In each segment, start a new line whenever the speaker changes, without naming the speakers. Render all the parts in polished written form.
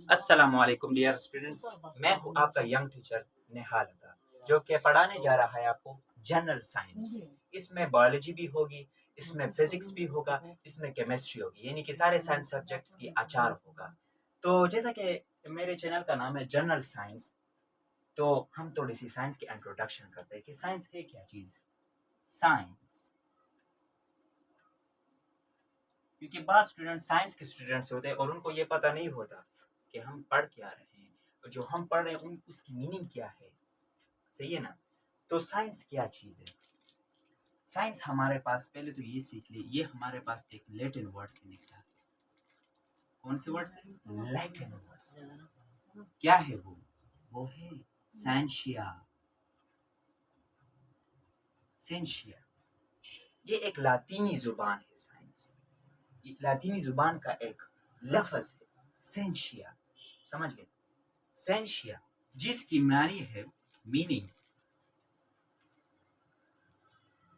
अस्सलामुअलैकुम dear students, मैं हूं आपका यंग टीचर निहाल अता, जो कि पढ़ाने जा रहा है आपको जनरल साइंस। इसमें बायोलॉजी भी होगी, इसमें फिजिक्स भी होगा, इसमें केमिस्ट्री होगी, यानी कि सारे साइंस सब्जेक्ट्स की आचार होगा। तो जैसा कि मेरे चैनल का नाम है जनरल साइंस, तो हम थोड़ी सी साइंस की इंट्रोडक्शन करते हैं कि साइंस है क्या चीज़। साइंस, क्योंकि बाद स्टूडेंट साइंस के स्टूडेंट्स होते हैं और उनको ये पता नहीं होता कि हम पढ़ क्या रहे हैं, और जो हम पढ़ रहे हैं उसकी मीनिंग क्या है। सही है ना? तो साइंस क्या चीज़ है? साइंस हमारे पास, पहले तो ये सीख लिए, ये हमारे पास एक लैटिन वर्ड से निकला है। कौन से वर्ड से? लैटिन वर्ड से। क्या है वो है सेंशिया। सेंशिया ये एक लातीनी जुबान है। साइंस ये लातीनी जुबान का एक लफ्ज है, सेंशिया। समझ गए? सेंशिया, जिसकी मानी है मीनिंग।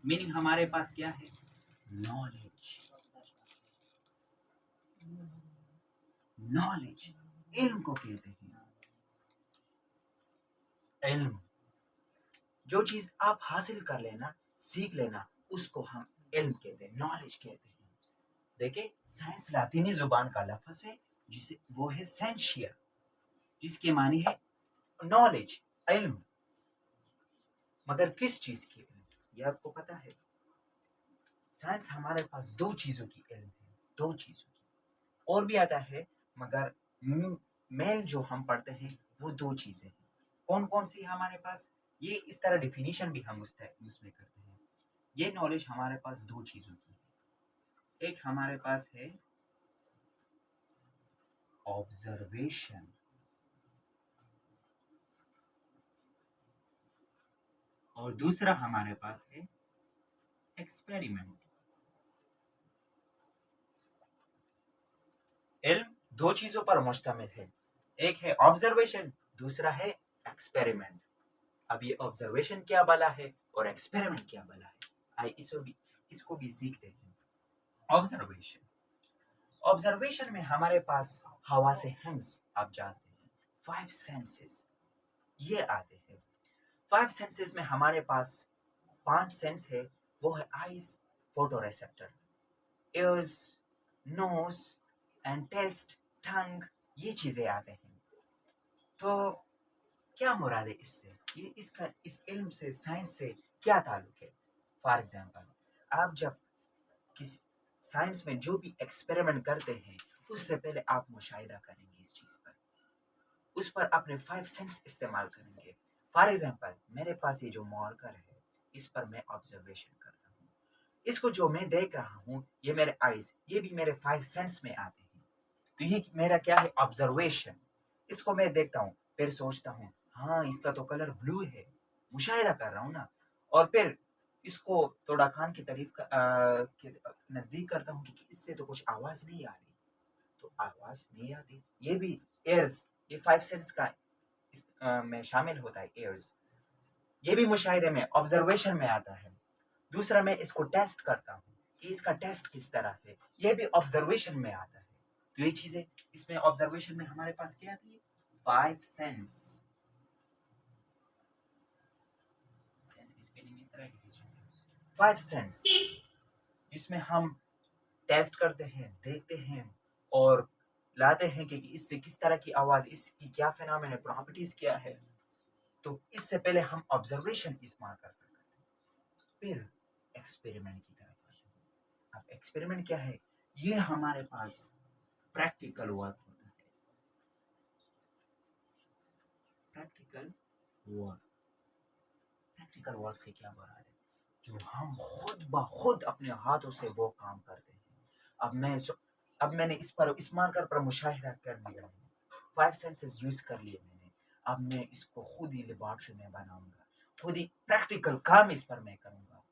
मीनिंग हमारे पास क्या है? नॉलेज। नॉलेज इल्म को कहते हैं। इल्म, जो चीज आप हासिल कर लेना, सीख लेना, उसको हम इल्म कहते हैं, नॉलेज कहते हैं। देखिए, साइंस लातीनी जुबान का लफ्ज है, जिसे वो है सेंशिया, जिसके मानी है नॉलेज, इल्म। मगर किस चीज की इल्म, ये आपको पता है? साइंस हमारे पास दो चीजों की इल्म है, दो चीजों की। और भी आता है, मगर मेन जो हम पढ़ते हैं वो दो चीजें हैं। कौन कौन सी है हमारे पास? ये इस तरह डिफिनीशन भी हम उसमें करते हैं। ये नॉलेज हमारे पास दो चीजों की है। एक हमारे पास है ऑब्जर्वेशन, और दूसरा हमारे पास है एक्सपेरिमेंट। इल्म दो चीजों पर मुश्तमिल है, एक है ऑब्जर्वेशन, दूसरा है एक्सपेरिमेंट। अब ये ऑब्जर्वेशन क्या भला है और एक्सपेरिमेंट क्या भला है, आइए इसको भी सीखते हैं। ऑब्जर्वेशन, ऑब्जर्वेशन में हमारे पास हवा से हंस, आप जानते हैं, फाइव सेंसेस ये आते हैं। फाइव सेंसेस में हमारे पास पांच सेंस है, वो है eyes, photo receptor, ears, nose and taste, tongue, ये चीजें आते हैं। तो क्या मुराद है इससे? ये इसका इस इल्म से, साइंस से क्या ताल्लुक है? फॉर एग्जाम्पल, आप जब किसी साइंस में जो भी एक्सपेरिमेंट करते हैं, उससे पहले आप मुशाहिदा करेंगे इस चीज पर, उस पर अपने फाइव सेंस इस्तेमाल करेंगे। फॉर एग्जाम्पल, मेरे पास ये जो मार्कर है, इस पर मैं ऑब्जर्वेशन करता हूँ, इसको जो मैं देख रहा हूँ, ये मेरे आईज, ये भी मेरे फाइव सेंस में आते हैं। तो ये मेरा क्या है? ऑब्जर्वेशन। इसको मैं देखता हूँ, फिर सोचता हूँ, हाँ इसका तो कलर ब्लू है, मुशाहिदा कर रहा हूँ ना, और फिर इसको थोड़ा कान की तारीफ के नजदीक करता हूँ कि इससे तो कुछ आवाज नहीं आ रही, तो आवाज नहीं आती। ये भी एयर्स, ये फाइव सेंस का में शामिल होता है एयर्स, ये भी मुशाहिदे में, ऑब्जर्वेशन में आता है। दूसरा, मैं इसको टेस्ट करता हूँ कि इसका टेस्ट किस तरह है, ये भी ऑब्जर्वेशन में आता है। तो ये चीजें इसमें ऑब्जर्वेशन में हमारे पास क्या आती है? Five sense. सेंस की स्पेलिंग इस तरह है, फाइव सेंस, जिसमें हम टेस्ट करते हैं, देखते हैं और लाते हैं कि इससे किस तरह की आवाज, इसकी क्या फिनोमेना, प्रॉपर्टीज क्या है। तो इससे पहले हम ऑब्जर्वेशन इस्तेमाल करते हैं, फिर एक्सपेरिमेंट की तरफ आते हैं। अब एक्सपेरिमेंट क्या है? ये हमारे पास प्रैक्टिकल वर्क होता है। प्रैक्टिकल वर्क, प्रैक्टिकल वर्क से क्या मुराद है? जो हम खुद ब खुद अपने हाथों से वो काम करते हैं। अब मैंने इस पर, इस मार्कर पर मुशाहिदा कर लिया, फाइव सेंसेस यूज कर लिए मैंने। अब मैं इसको खुद ही लेबोरेटरी में बनाऊंगा, खुद ही प्रैक्टिकल काम इस पर मैं करूंगा।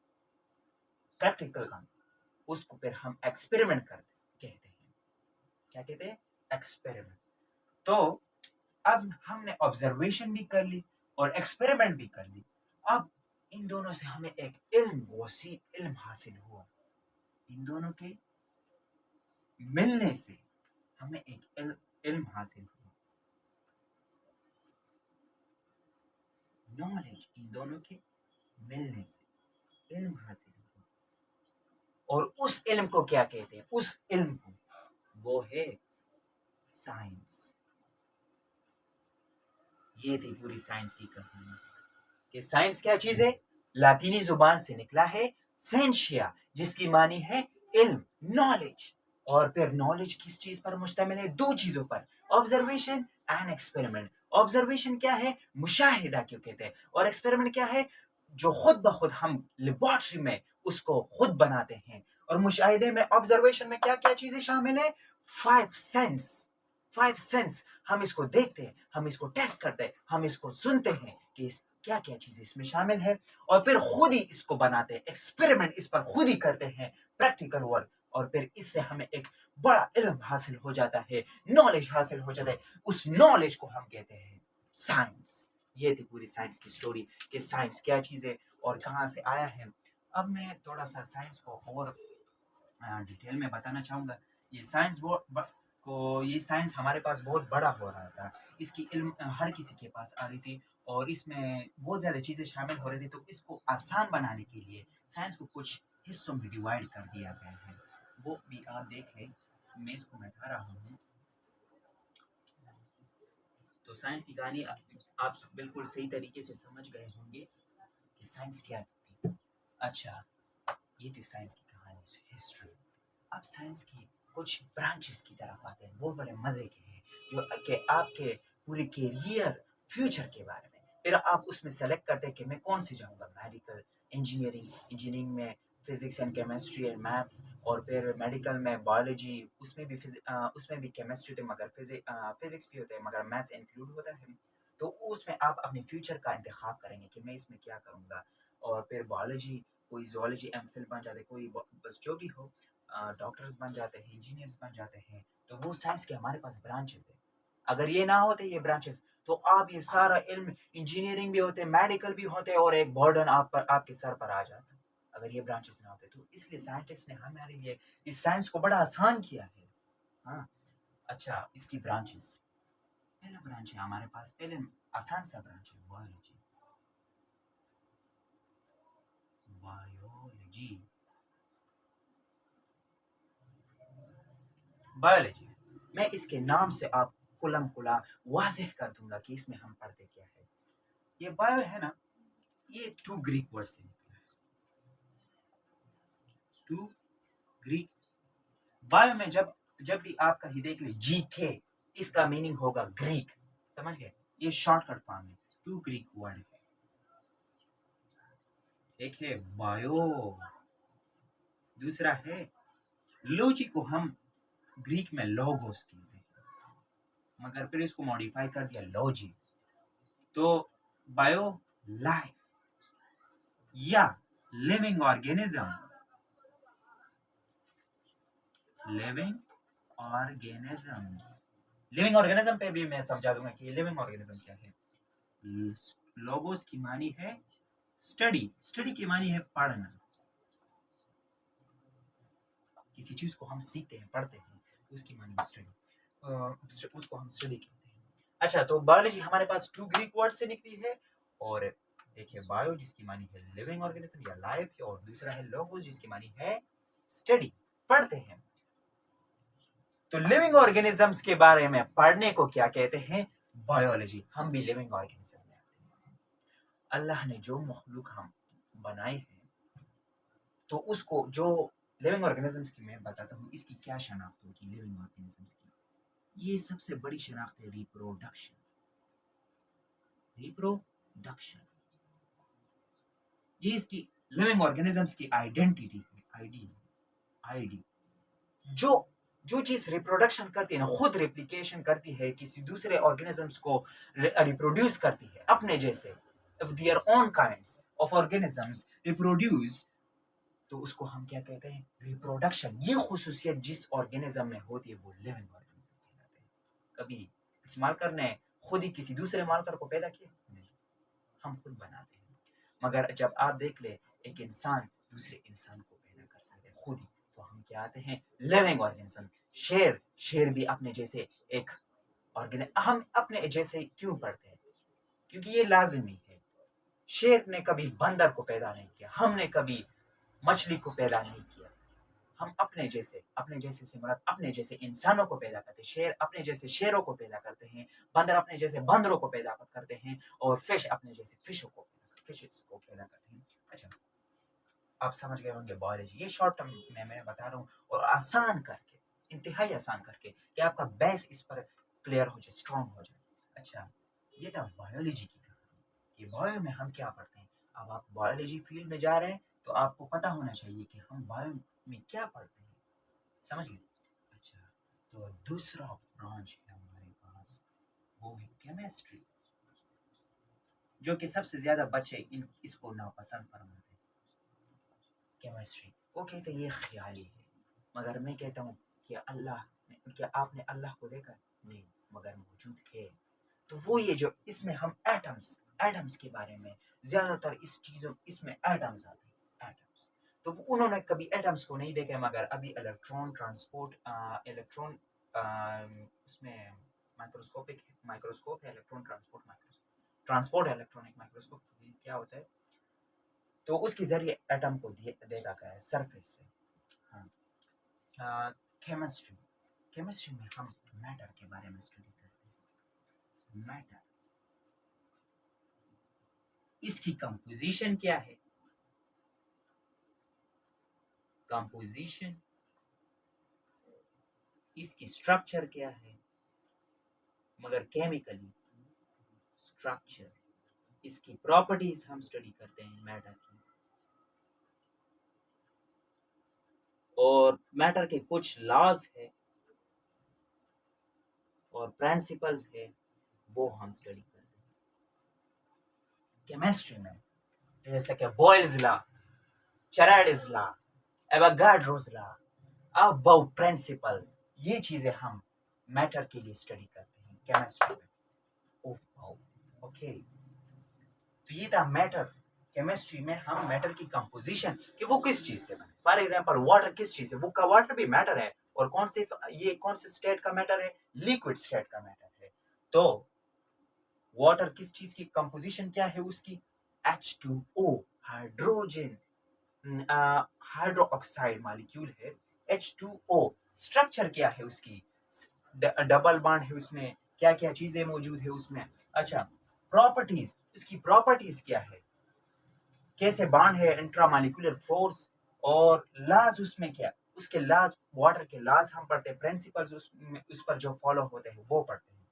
प्रैक्टिकल काम, उसको फिर हम एक्सपेरिमेंट करते कहते हैं। क्या कहते हैं? एक्सपेरिमेंट। तो अब हमने ऑब्जर्वेशन भी कर ली और एक्सपेरिमेंट भी कर ली। अब इन दोनों से हमें एक इल्म, वसी इल्म हासिल हुआ। इन दोनों के मिलने से हमें एक इल्म हासिल हुआ, नॉलेज, इन दोनों के मिलने से इल्म हासिल हुआ। और उस इल्म को क्या कहते हैं? उस इल्म को वो है साइंस। ये थी पूरी साइंस की कहानी कि साइंस क्या चीज है? लातीनी जुबान से निकला है सेंशिया, जिसकी मानी है इल्म, नॉलेज। और फिर नॉलेज किस चीज पर मुश्तमिल है? दो चीजों पर, ऑब्जर्वेशन एंड एक्सपेरिमेंट। ऑब्जर्वेशन क्या है? मुशाहिदा क्यों कहते हैं। और एक्सपेरिमेंट क्या है? जो खुद ब खुद हम लेबोरेटरी में उसको खुद बनाते हैं। और मुशाहिदे में, ऑब्जर्वेशन में क्या क्या चीजें शामिल है? Five sense. फाइव सेंस, हम इसको देखते हैं, हम इसको टेस्ट करते हैं, हम इसको सुनते हैं कि क्या क्या चीजें इसमें शामिल है, और फिर खुद ही इसको बनाते हैं, एक्सपेरिमेंट इस पर खुद ही करते हैं, प्रैक्टिकल वर्क। और फिर इससे हमें एक बड़ा इल्म हासिल हो जाता है, नॉलेज हासिल हो जाता है। उस नॉलेज को हम कहते हैं साइंस। ये थी पूरी साइंस की स्टोरी कि साइंस क्या चीज है और कहाँ से आया है। अब मैं थोड़ा सा साइंस को और डिटेल में बताना चाहूँगा। ये साइंस ये साइंस हमारे पास बहुत बड़ा हो रहा था, इसकी इल्म हर किसी के पास आ रही थी, और इसमें बहुत ज़्यादा चीज़ें शामिल हो रही थी। तो इसको आसान बनाने के लिए साइंस को कुछ हिस्सों में डिवाइड कर दिया गया है, वो भी आप देख लें। मैं इसको मिटा रहा हूँ। तो साइंस की कहानी आप बिल्कुल सही तरीके से समझ गए होंगे कि साइंस क्या थी। अच्छा, ये थी साइंस की कहानी, हिस्ट्री। अब साइंस की कुछ ब्रांचेस की तरफ आते हैं, वो बड़े मजे के हैं, जो कि आपके पूरे कैरियर, फ्यूचर के बारे में। फिर आप उसमें सेलेक्ट करते हैं कि मैं कौन से जाऊंगा, मेडिकल, इंजीनियरिंग में physics and chemistry and maths, और फिर मेडिकल में बायोलॉजी, उसमें भी केमिस्ट्री थे, मगर फिजिक्स भी होते हैं, मगर मैथ्स इंक्लूड होता है। तो उसमें आप अपने फ्यूचर का इंतखाब करेंगे कि मैं इसमें क्या करूंगा। और फिर बायोलॉजी, कोई जोलॉजी एमफिल बन जाते, कोई बस जो भी हो, डॉक्टर्स बन जाते हैं, इंजीनियर्स बन जाते हैं। तो वो साइंस के हमारे पास ब्रांचेस है। अगर ये ना होते ये ब्रांचेस, तो आप ये सारा इल्म, इंजीनियरिंग भी होते, मेडिकल भी होते, और एक बर्डन आपके सर पर आ जाता अगर ये ब्रांचेस ना होते। तो इसलिए साइंटिस्ट ने हमारे लिए इस साइंस को बड़ा आसान किया है। हाँ, अच्छा, इसकी ब्रांचेस, पहला ब्रांच है हमारे पास, पहले आसान सा ब्रांच है बायोलॉजी। बायोलॉजी बायोलॉजी मैं इसके नाम से आप कुलम कुला वाज़ेह कर दूंगा कि इसमें हम पढ़ते क्या है। ये बायो है ना, ये टू ग्रीक वर्ड से निकला है। टू ग्रीक, बायो में जब जब भी आप कहीं देख ले GK, इसका मीनिंग होगा ग्रीक, समझ गए? ये शॉर्टकट फॉर्म है, टू ग्रीक वर्ड है। एक है बायो, दूसरा है लॉजी, को हम ग्रीक में लोगोस कहते हैं, मगर फिर इसको मॉडिफाई कर दिया लॉजी। तो बायो, लाइफ या living organism, living organisms. Living organism पे भी मैं समझा दूंगा कि लिविंग ऑर्गेनिज्म क्या है। लोगोस की मानी है स्टडी, स्टडी की मानी है पढ़ना। किसी चीज को हम सीखते हैं, पढ़ते हैं, उसकी मानी है स्टडी, उसको हम स्टडी कहते हैं। अच्छा, तो बायोलॉजी हमारे पास टू ग्रीक वर्ड से निकली है, और देखिए बायो जिसकी मानी है लिविंग ऑर्गेनिज्म या लाइफ, और दूसरा है लोगोस जिसकी मानी है स्टडी, पढ़ते हैं। तो लिविंग ऑर्गेनिजम्स के बारे में पढ़ने को क्या कहते हैं? बायोलॉजी। हम भी लिविंग ऑर्गेनिज्म में आते हैं। अल्लाह ने जो मखलूक हम बनाए हैं, तो उसको जो लिविंग ऑर्गेनिजम्स की मैं बताता हूँ, इसकी क्या शनाख्त होगी लिविंग ऑर्गेनिजम्स की। ये सबसे बड़ी शनाख्त है रिप्रोडक्शन। रिप्रोडक्शन ये इसकी लिविंग ऑर्गेनिजम्स की आइडेंटिटी है, आईडी। जो जो चीज रिप्रोडक्शन करती है ना, खुद रेप्लिकेशन करती है, किसी दूसरे ऑर्गेनिजम्स को रिप्रोड्यूस करती है अपने जैसे, if their own kinds of organisms reproduce, तो उसको हम क्या कहते हैं? रिप्रोडक्शन। ये खुसूसियत जिस ऑर्गेनिज्म में होती है वो लिविंग ऑर्गेनिज्म कहलाते हैं। कभी इस मालकर ने खुद ही किसी दूसरे मालकर को पैदा किया? नहीं, हम खुद बनाते हैं। मगर जब आप देख ले एक इंसान दूसरे इंसान को पैदा कर सकते हैं खुद ही, तो हम क्या आते हैं? Living organism. शेर भी अपने जैसे एक हम अपने जैसे क्यों पढ़ते हैं? क्योंकि ये लाजमी है। शेर ने कभी बंदर को पैदा नहीं किया, हमने कभी मछली को पैदा नहीं किया। हम अपने जैसे से मुराद अपने जैसे इंसानों को पैदा करते हैं। शेर अपने जैसे शेरों को पैदा करते हैं, बंदर अपने जैसे बंदरों को पैदा करते हैं, और फिश अपने जैसे फिशेस को पैदा करते हैं। अच्छा, आप समझ गए होंगे बायोलॉजी। ये शॉर्ट टर्म में मैं बता रहा हूँ, और आसान करके, इंतहाई आसान करके, कि आपका बेस इस पर क्लियर हो जाए, स्ट्रॉन्ग हो जाए। अच्छा, ये था बायोलॉजी की कहानी कि बायो में हम क्या पढ़ते हैं। अब आप बायोलॉजी फील्ड में जा रहे हैं तो आपको पता होना चाहिए कि हम बायो में क्या पढ़ते हैं। समझ गए? अच्छा, तो दूसरा ब्रांच है हमारे पास, वो है केमिस्ट्री, जो कि सबसे ज्यादा बच्चे इसको नापसंद फरमाते हैं। केमिस्ट्री, वो कहते हैं ये ख्याली है, मगर मैं कहता हूँ कि क्या आपने अल्लाह को देखा? नहीं, मगर मौजूद है। तो वो ये जो इसमें हम एटम्स के बारे में ज्यादातर इसमें एटम्स आते हैं, एटम्स। तो उन्होंने कभी एटम्स को नहीं देखा, मगर अभी इलेक्ट्रॉन उसमें माइक्रोस्कोप है, इलेक्ट्रॉन ट्रांसपोर्ट इलेक्ट्रॉनिक माइक्रोस्कोप क्या होता है, तो उसके जरिए एटम को देखा गया है सरफेस से। हाँ, केमिस्ट्री में हम मैटर के बारे में स्टडी करते हैं। मैटर, इसकी कंपोजिशन क्या है, कंपोजिशन, इसकी स्ट्रक्चर क्या है, मगर केमिकली स्ट्रक्चर, इसकी प्रॉपर्टीज हम स्टडी करते हैं मैटर की। और मैटर के कुछ लॉज है और प्रिंसिपल्स है, वो हम स्टडी करते हैं केमिस्ट्री में। जैसे कि Boyle's law, Faraday's law, Avogadro's law, about principle, ये चीजें हम मैटर के लिए स्टडी करते हैं केमिस्ट्री में। ओके, तो ये था मैटर। केमिस्ट्री में हम मैटर की कंपोजिशन, कि वो किस चीज से बने। फॉर एग्जांपल वाटर किस चीज से, वो का वाटर भी मैटर है, और कौन से स्टेट का मैटर है, लिक्विड स्टेट का मैटर है। तो वाटर किस चीज की कंपोजिशन क्या है उसकी, H2O, hydrogen hydro oxide molecule है H2O। स्ट्रक्चर क्या है उसकी, डबल बॉन्ड है उसमें, क्या क्या चीजें मौजूद है उसमें। अच्छा, प्रॉपर्टीज, इसकी प्रॉपर्टीज क्या है, कैसे बॉन्ड है, इंट्रामॉलिक्यूलर फोर्स, और लॉज उसमें क्या, उसके लॉज, वाटर के लॉज हम पढ़ते हैं, प्रिंसिपल्स उस पर जो फॉलो होते हैं वो पढ़ते हैं।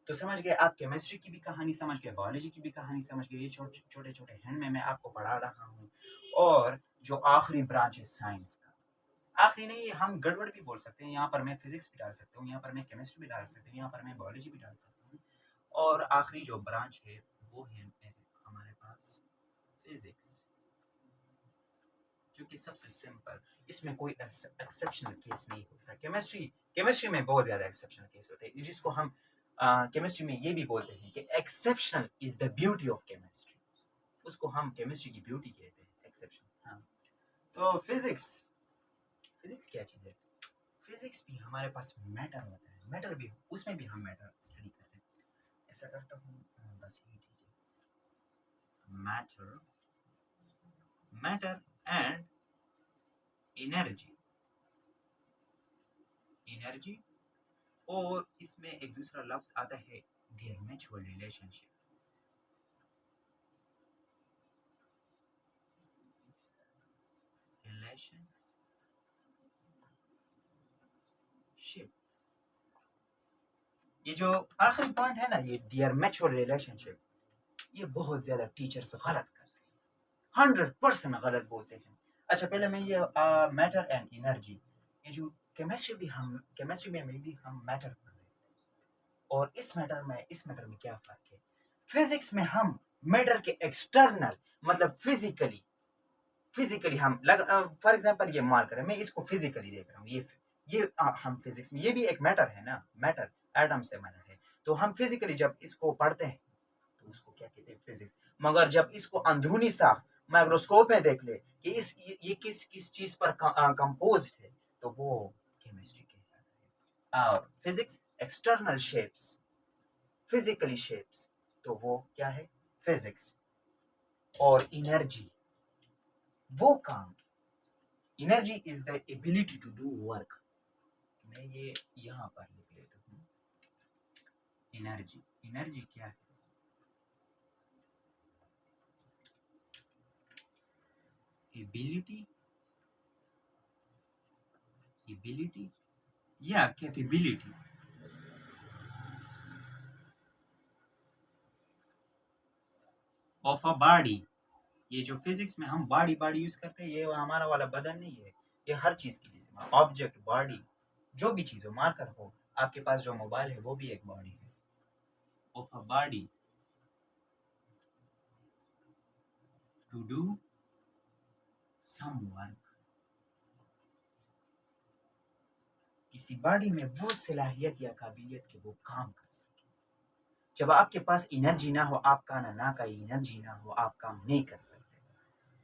तो समझ गए आप, केमिस्ट्री की भी कहानी समझ गए, बायोलॉजी की भी कहानी समझ गए। ये छोटे छोटे हैंड में मैं आपको पढ़ा रहा हूँ। और जो आखिरी ब्रांच है साइंस का, आखिरी नहीं, हम गड़बड़ भी बोल सकते हैं, यहाँ पर मैं फिजिक्स भी डाल सकता हूँ, यहाँ पर मैं केमिस्ट्री भी डाल सकता हूँ, यहाँ पर मैं बायोलॉजी भी डाल सकता हूँ। और आखिरी जो ब्रांच है वो है हमारे पास फिजिक्स, जो कि सबसे सिंपल, इसमें कोई एक्सेप्शनल केस नहीं होता। केमिस्ट्री में बहुत ज्यादा एक्सेप्शनल केस होते हैं, जिसको हम केमिस्ट्री में ये भी बोलते हैं कि exceptional is the beauty of chemistry. उसको हम केमिस्ट्री की ब्यूटी कहते हैं, एक्सेप्शन। हाँ, तो फिजिक्स क्या चीज है, फिजिक्स भी हमारे पास मैटर होता है, मैटर भी, उसमें भी हम मैटर स्टडी करते हैं। ऐसा करता हूँ, बस ये ठीक है। मैटर एंड एनर्जी, और इसमें एक दूसरा लफ्ज आता है देयर म्यूचुअल रिलेशनशिप। ये जो आखिरी पॉइंट है ना, ये देयर म्यूचुअल रिलेशनशिप, ये बहुत ज्यादा टीचर्स गलत करते हैं, 100% गलत बोलते हैं। अच्छा, पहले मैं ये मैटर एंड एनर्जी, ये जो केमिस्ट्री में भी हम मैटर पढ़ रहे हैं, और इस मैटर में क्या फर्क है। फिजिक्स में हम मैटर के एक्सटर्नल, मतलब फिजिकली हम फॉर एग्जांपल ये मान करें, मैं इसको फिजिकली देख रहा हूँ, ये हम फिजिक्स में, ये भी एक मैटर है ना, मैटर एटम से बना है। तो हम फिजिकली जब इसको पढ़ते हैं तो उसको क्या कहते हैं, फिजिक्स। मगर जब इसको अंदरूनी साख माइक्रोस्कोप में देख ले कि ये किस चीज पर कंपोज्ड है, तो वो केमिस्ट्री कहलाता है। और physics external shapes, physically shapes, तो वो क्या है? फिजिक्स। और एनर्जी, वो काम, energy is the ability to do work. मैं ये यहां पर लिख लेता हूं, एनर्जी। एनर्जी क्या है? एबिलिटी, एबिलिटी या कैपेबिलिटी ऑफ अ बॉडी। ये जो फिजिक्स में हम बॉडी बॉडी यूज करते हैं, ये हमारा वाला बदन नहीं है, ये हर चीज के लिए, ऑब्जेक्ट, बॉडी, जो भी चीज हो, मार्कर हो, आपके पास जो मोबाइल है वो भी एक बॉडी है, of a body to do some work. किसी बॉडी में वो सलाहियत या काबिलियत कि वो काम कर सके। जब आपके पास एनर्जी ना हो, आपका ना का एनर्जी ना हो, आप काम नहीं कर सकते।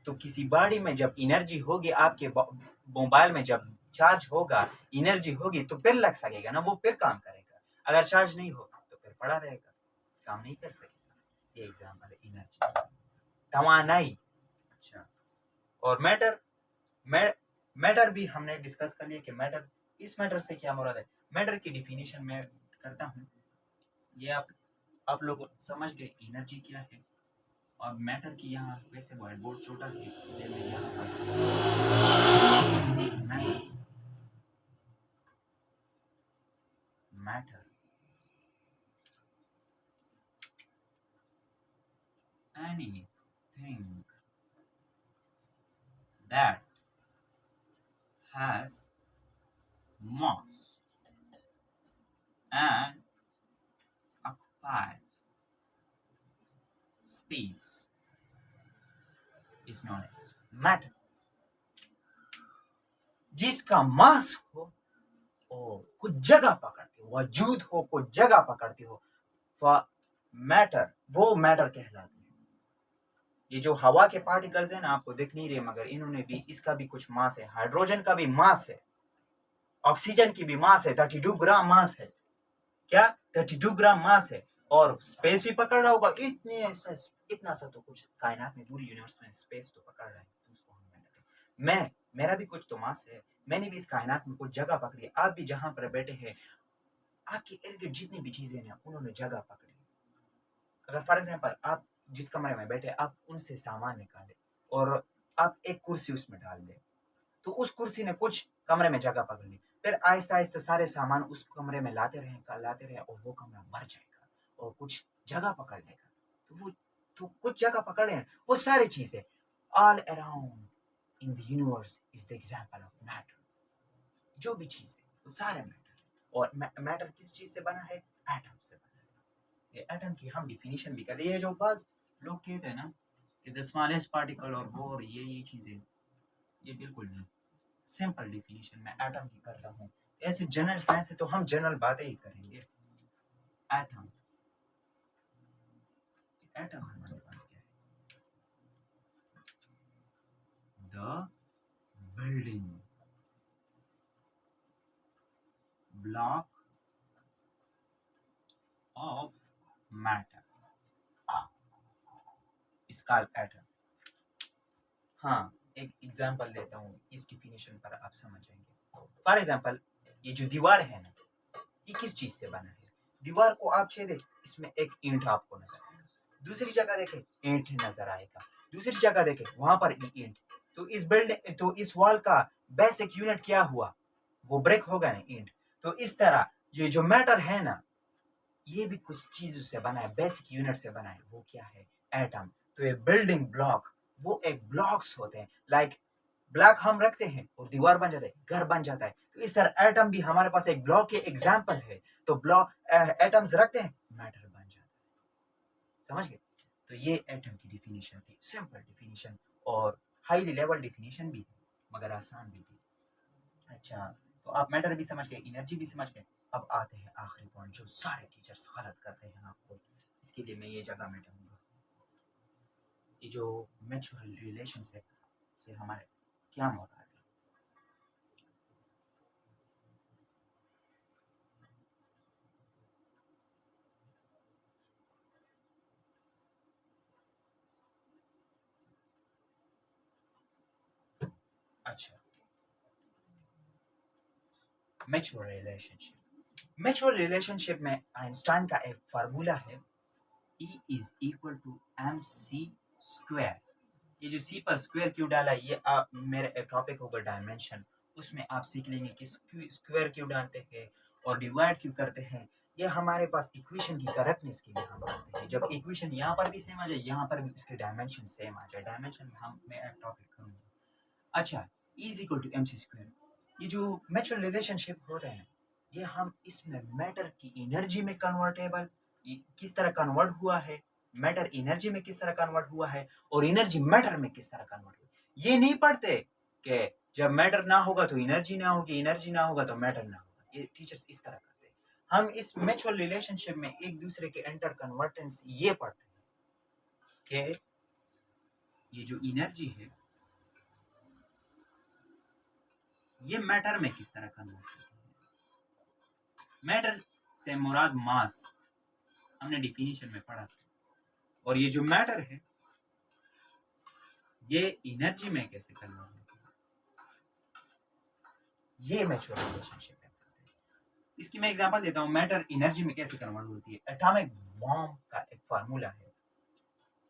तो किसी बॉडी में जब एनर्जी होगी, आपके मोबाइल में जब चार्ज होगा, एनर्जी होगी, तो फिर लग सकेगा ना, वो फिर काम करेगा। अगर चार्ज नहीं हो तो फिर पड़ा रहेगा, काम नहीं कर सकेगा। ये एग्जांपल है एनर्जी। तवानाई। अच्छा, और मैटर, मैटर भी हमने डिस्कस कर लिया कि मैटर, इस मैटर से क्या मुराद है। मैटर की डिफिनीशन मैं करता हूँ, ये आप लोग समझ गए एनर्जी क्या है। और मैटर की यहाँ वैसे व्हाइट बोर्ड छोटा है, इसलिए मैं यहाँ पर matter anything that has mass and occupies space is known as matter। जिसका मास हो और कुछ जगह पकड़ती हो, वजूद हो, कुछ जगह पकड़ती हो, मैटर, वो मैटर कहलाते हैं। ये जो हवा के पार्टिकल्स है ना, आपको दिख नहीं रहे, मगर इन्होंने भी, इसका भी कुछ मास है। हाइड्रोजन का भी मास है, ऑक्सीजन की भी मास है, 32 ग्राम मास है। क्या? 32 ग्राम मास है। और स्पेस भी पकड़ रहा होगा, इतना सा तो कुछ कायनात में, पूरी यूनिवर्स में स्पेस तो पकड़ रहा है, तो उसको हम मेरा भी कुछ तो मास है, मैंने भी इस कायनात में कुछ जगह पकड़ी है। आप भी जहां पर बैठे हैं, आपके इर्द गिर्द जितनी भी चीजें हैं, उन्होंने जगह पकड़ी। अगर फॉर एग्जाम्पल आप जिस कमरे में बैठे, आप उनसे सामान निकाले और आप एक कुर्सी उसमें डाल दें, तो उस कुर्सी ने कुछ कमरे में जगह पकड़ ली। फिर आहिस्ता आहिस्ता सारे सामान उस कमरे में लाते रहे और वो कमरा भर जाएगा और कुछ जगह पकड़ लेगा। तो कुछ जगह पकड़ रहे हैं, वो सारी चीजें all around in the universe is the example of matter. जो भी चीज है वो सारे मैटर। और मैटर किस चीज से बना है? एटम से बना है। ये एटम की हम डिफिनीशन भी करते हैं। ये जो बात लोग कहते हैं ना कि द स्मॉलेस्ट पार्टिकल और वो और ये चीजें, ये बिल्कुल नहीं। सिंपल डिफिनीशन मैं एटम की कर रहा हूँ। ऐसे जनरल साइंस से तो हम जनरल बातें ही करेंगे। एटम, एटम हमारे पास क्या है? The building block of matter is called atom. हाँ, एक एग्जांपल देता हूँ, इस डिफिनीशन पर आप समझ जाएंगे। फॉर एग्जांपल, ये जो दीवार है ना, ये किस चीज से बना है? दीवार को आप छेदे, इसमें एक ईंट आपको नजर आएगा, दूसरी जगह देखे ईंट नजर आएगा, दूसरी जगह देखे वहां पर ईंट। तो इस बिल्डिंग, तो इस वॉल का बेसिक यूनिट क्या हुआ? वो ब्रेक होगा ना, ईंट। तो इस तरह ये जो मैटर है ना, ये भी कुछ चीजों से बना है, बेसिक यूनिट से बना है। वो क्या है? एटम। तो ये बिल्डिंग ब्लॉक, वो एक ब्लॉक्स होते हैं, लाइक ब्लॉक हम रखते हैं और दीवार बन जाता है, घर बन जाता है। तो इस तरह एटम भी हमारे पास एक ब्लॉक के एग्जांपल है। तो ब्लॉक एटम्स रखते हैं, मैटर बन जाता है। समझ गए? तो ये एटम की डिफिनीशन थी, सिंपल डिफिनीशन और हाईली लेवल डिफिनीशन भी थी, मगर आसान भी थी। अच्छा, तो आप मैटर भी समझ गए, एनर्जी भी समझ गए। अब आते हैं आखिरी पॉइंट, जो सारे टीचर्स गलत करते हैं आपको, इसके लिए मैं ये जगह मिटाऊंगा। ये जो म्यूचुअल रिलेशनशिप से हमारे क्या मुराद है? अच्छा, म्यूचुअल रिलेशनशिप में आइंस्टाइन का एक फार्मूला है, E is equal to mc square. ये जो c पर स्क्वायर क्यों डाला, ये आप मेरा एक टॉपिक होगा डायमेंशन, उसमें आप सीख लेंगे कि स्क्वायर क्यों डालते हैं और डिवाइड क्यों करते हैं। ये हमारे पास इक्वेशन की करेक्टनेस के लिए हम करते हैं। जब इक्वेशन यहाँ पर भी सेम आ जाए, यहाँ पर भी उसके डायमेंशन सेम आ जाए, डायमेंशन में हम मैं एक टॉपिक करूँगा। अच्छा, E is equal to mc square. ये जो म्यूचुअल रिलेशनशिप हो रहे हैं, ये हम इसमें मैटर की एनर्जी में कन्वर्टेबल किस तरह कन्वर्ट हुआ है, मैटर एनर्जी में किस तरह कन्वर्ट हुआ है, और एनर्जी मैटर में किस तरह कन्वर्ट हुआ है। ये नहीं पढ़ते कि जब मैटर ना होगा तो एनर्जी ना होगी, एनर्जी ना होगा तो मैटर ना होगा। ये टीचर्स इस तरह करते हैं। हम इस म्यूचुअल रिलेशनशिप में एक दूसरे के इंटर कन्वर्टेंस ये पढ़ते हैं कि ये जो एनर्जी है ये मैटर में किस तरह कन्वर्ट होती है। मैटर से मुराद मास, हमने डिफिनीशन में पढ़ा था। और ये जो मैटर है ये एनर्जी में कैसे कन्वर्ट होती है, ये म्यूचुअल रिलेशनशिप है। इसकी मैं एग्जांपल देता हूँ, मैटर एनर्जी में कैसे कन्वर्ट होती है। एटॉमिक बॉम्ब का एक फार्मूला है,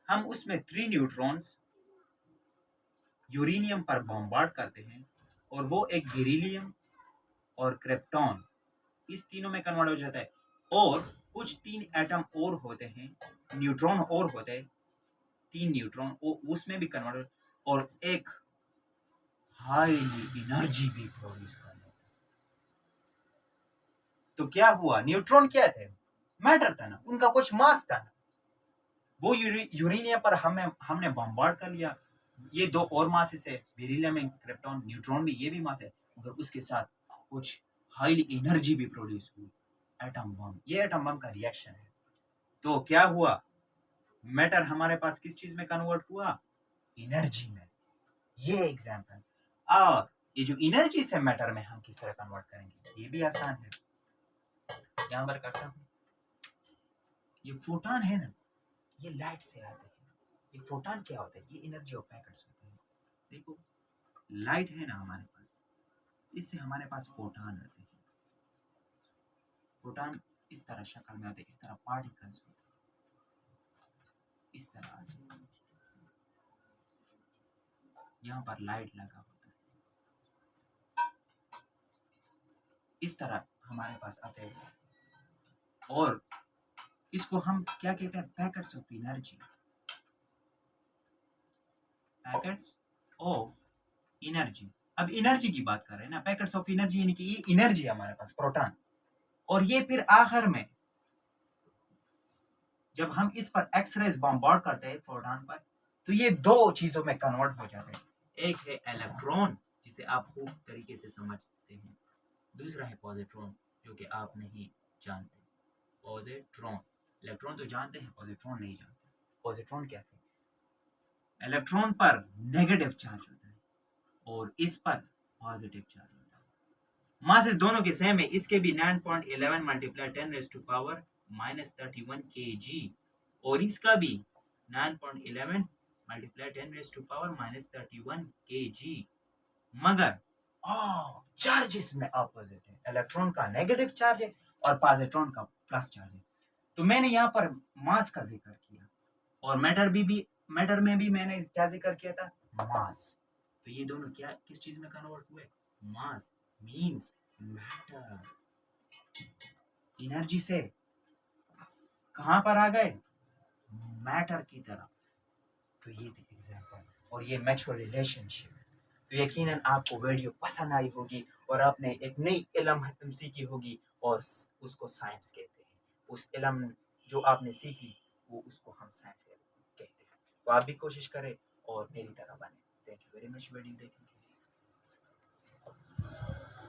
हम उसमें 3 न्यूट्रॉन्स यूरेनियम पर बॉम्बार्ड करते हैं और वो एक बेरिलियम और क्रिप्टॉन इस तीनों में कन्वर्ट हो जाता है। और कुछ 3 एटम और होते हैं, न्यूट्रॉन और होते हैं, 3 न्यूट्रॉन उसमें भी कन्वर्ट, और एक हाई एनर्जी भी प्रोड्यूस कर लेते। तो क्या हुआ, न्यूट्रॉन क्या थे, मैटर था ना, उनका कुछ मास था ना। वो यूरेनियम पर हमने बॉम्बार्ड कर लिया, ये 2 और मासेस है, बेरिलियम एंड क्रिप्टॉन, न्यूट्रॉन भी, ये भी मास है, मगर उसके साथ कुछ हाईली एनर्जी भी प्रोड्यूस हुई, एटम बम। ये एटम बम का रिएक्शन है। तो क्या हुआ, मैटर हमारे पास किस चीज में कन्वर्ट हुआ, एनर्जी में। ये एग्जांपल। और ये जो एनर्जी से मैटर में हम किस तरह कन्वर्ट करेंगे, ये भी आसान है। यहाँ पर करता हूँ, ये फोटॉन है ना, ये लाइट से आते हैं। ये फोटॉन क्या होता है, ये एनर्जी ऑफ पैकेट्स होते हैं। देखो लाइट है ना हमारे पास, इससे हमारे पास फोटॉन आते हैं। फोटॉन इस तरह शक्ल में आते हैं, इस तरह पार्टिकल्स होते हैं, इस तरह आ जाते हैं। यहाँ पर लाइट लगा होता है, इस तरह हमारे पास आते हैं। और इसको हम क्या कहते हैं, packets of energy, packets of energy. अब एनर्जी की बात कर रहे हैं ना, पैकेट्स ऑफ एनर्जी यानी कि ये एनर्जी है हमारे पास, प्रोटॉन। और ये फिर आखिर में जब हम इस पर एक्स-रेज बॉम्बार्ड करते हैं फोटॉन पर, तो ये 2 चीजों में कन्वर्ट हो जाते हैं। एक है इलेक्ट्रॉन, जिसे आप खूब तरीके से समझते हैं, दूसरा है पॉजिट्रॉन, जो कि आप नहीं जानते। पॉजिट्रॉन, इलेक्ट्रॉन तो जानते हैं, पॉजिट्रॉन नहीं जानते। पॉजिट्रॉन क्या है, इलेक्ट्रॉन पर नेगेटिव चार्ज होता है और इस पर पॉजिटिव चार्ज होता है। मासेस दोनों के सेम है, इसके भी 9.11 मल्टीप्लाई 10⁻³ kg और इसका भी 9.11 मल्टीप्लाई 10⁻³ kg। मगर चार्जेस में अपोजिट है, इलेक्ट्रॉन का नेगेटिव चार्ज है और पॉजिट्रॉन का प्लस चार्ज है। तो मैंने यहाँ पर मास का जिक्र किया, और मैटर में भी मैंने क्या जिक्र किया था, मास। तो ये दोनों क्या किस चीज में कन्वर्ट हुए, मास मींस मैटर। एनर्जी से कहां पर आ गए, मैटर की तरफ। तो ये थी एग्जांपल, और ये म्यूचुअल रिलेशनशिप। तो यकीनन आपको वीडियो पसंद आई होगी और आपने एक नई इल्म सीखी होगी, और उसको साइंस कहते हैं। उस इल्म जो आपने सीखी वो उसको हम साइंस कहते हैं। तो आप भी कोशिश करें और मेरी तरह बने। Thank you very much video देखने के लिए।